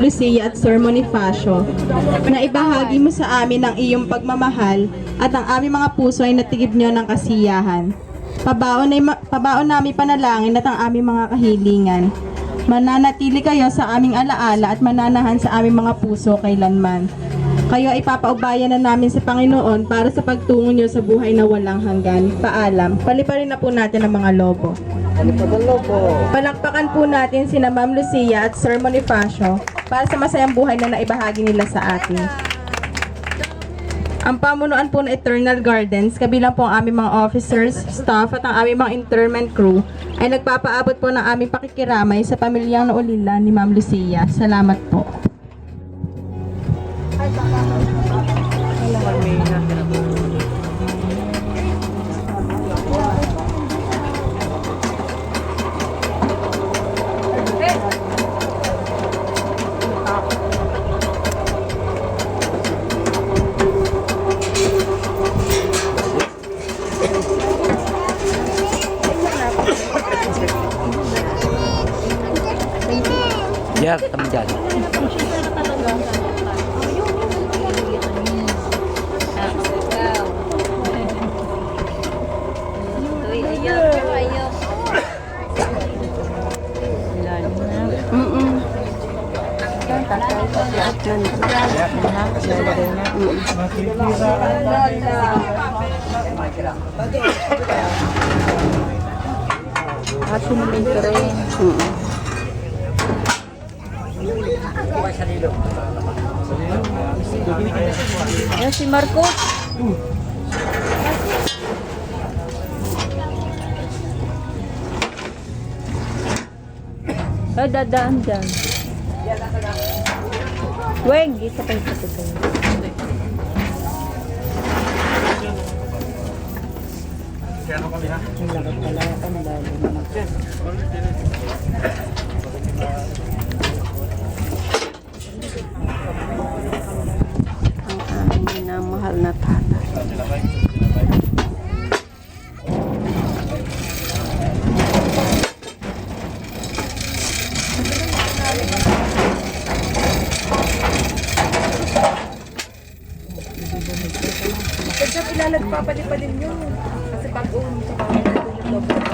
Lucia at Sir Bonifacio, na ibahagi mo sa amin ang iyong pagmamahal at ang aming mga puso ay natigib niyo ng kasiyahan. Pabaon namin panalangin at ang aming mga kahilingan. Mananatili kayo sa aming alaala at mananahan sa aming mga puso kailanman. Kayo ay papaubayan na namin sa Panginoon para sa pagtungo niyo sa buhay na walang hanggan. Paalam. Paliparin na po natin ang mga lobo. Palakpakan po natin sina Ma'am Lucia at Sir Bonifacio para sa masayang buhay na naibahagi nila sa atin. Ang pamunuan po ng Eternal Gardens, kabilang po ang aming mga officers, staff at ang aming mga interment crew, ay nagpapaabot po ng aming pakikiramay sa pamilyang naulila ni Ma'am Lucia. Salamat po. Ya, ketemu jalan. Ayan si Marcos. Ay, dadaan dyan. Weng, isa pa yung patuloy. Ang aming minamahal na tatay. Kasi ilalagpapadipalin yun. Kasi pag-uwi sa pangalaman